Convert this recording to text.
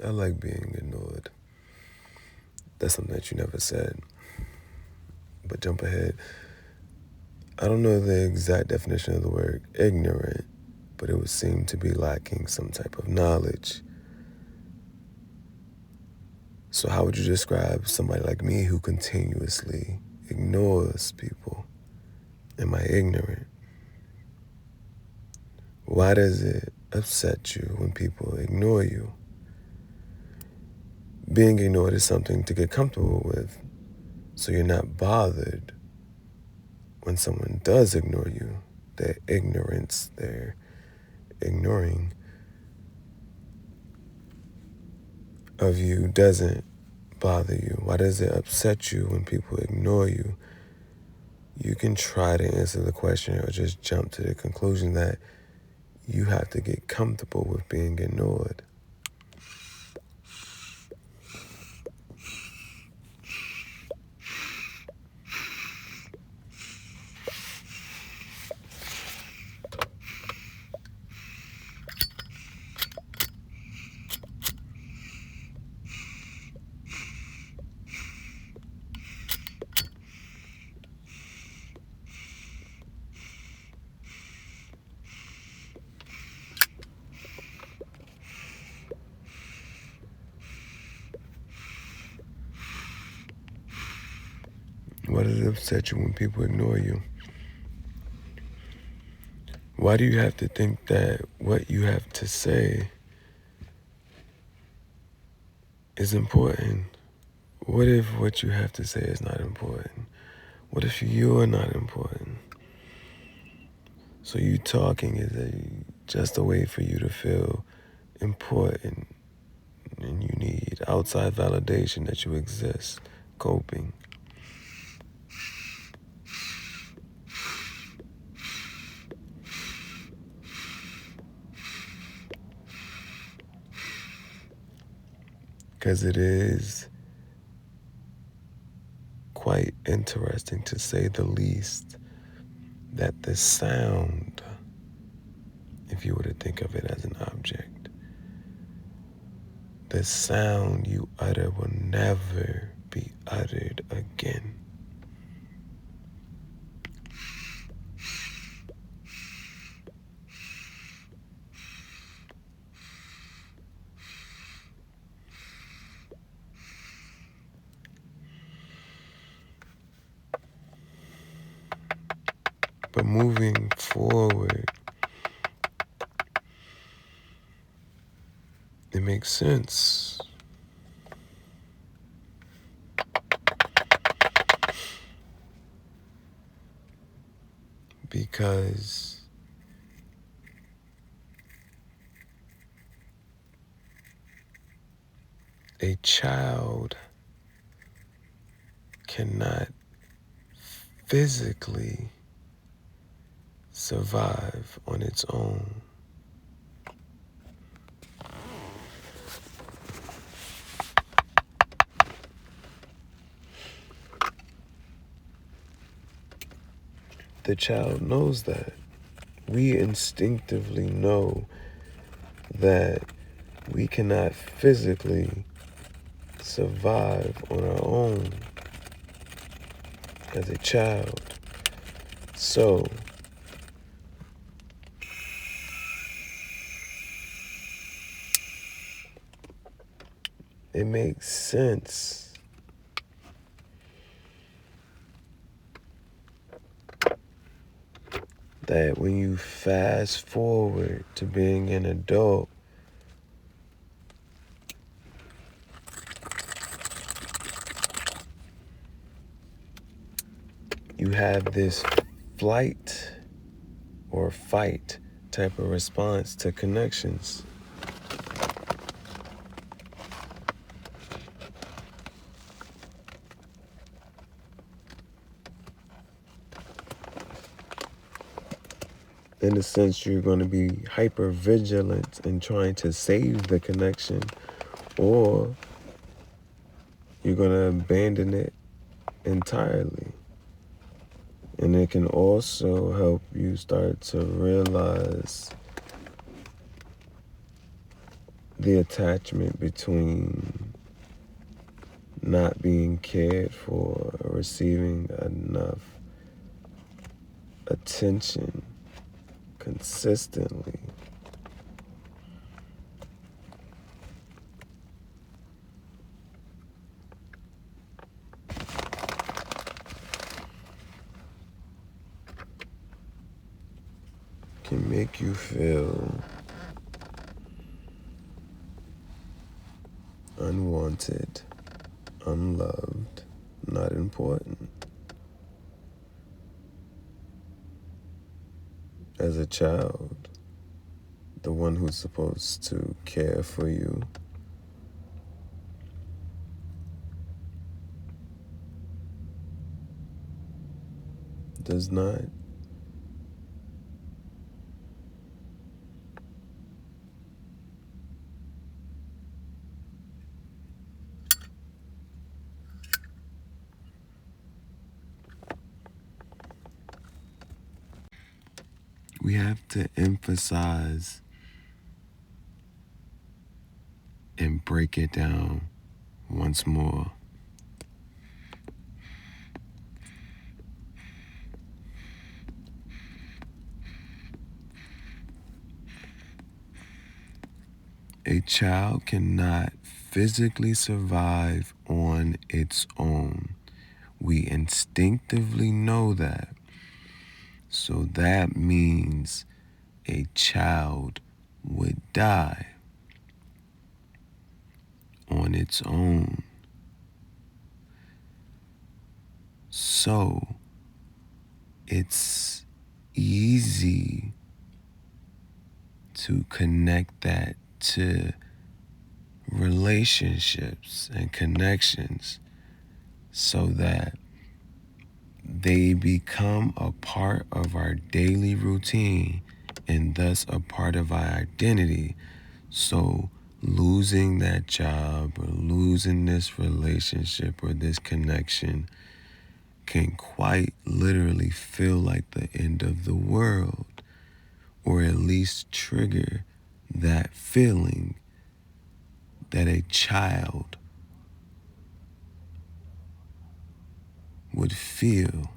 I like being ignored. That's something that you never said. But jump ahead. I don't know the exact definition of the word ignorant, but it would seem to be lacking some type of knowledge. So how would you describe somebody like me who continuously ignores people? Am I ignorant? Why does it upset you when people ignore you? Being ignored is something to get comfortable with, so you're not bothered when someone does ignore you. Their ignorance, their ignoring of you doesn't bother you. Why does it upset you when people ignore you? You can try to answer the question or just jump to the conclusion that you have to get comfortable with being ignored. Why does it upset you when people ignore you? Why do you have to think that what you have to say is important? What if what you have to say is not important? What if you're not important? So you talking is just a way for you to feel important, and you need outside validation that you exist, coping. Because it is quite interesting, to say the least, that the sound, if you were to think of it as an object, the sound you utter will never be uttered again. But moving forward, it makes sense. Because a child cannot physically survive on its own. The child knows that. We instinctively know that we cannot physically survive on our own as a child. So, it makes sense that when you fast forward to being an adult, you have this flight or fight type of response to connections. In a sense, you're going to be hyper vigilant in trying to save the connection, or you're going to abandon it entirely. And it can also help you start to realize the attachment between not being cared for or receiving enough attention consistently can make you feel unwanted, unloved, not important. As a child, the one who's supposed to care for you does not. We have to emphasize and break it down once more. A child cannot physically survive on its own. We instinctively know that. So that means a child would die on its own. So it's easy to connect that to relationships and connections so that they become a part of our daily routine and thus a part of our identity. So losing that job or losing this relationship or this connection can quite literally feel like the end of the world, or at least trigger that feeling that a child would feel.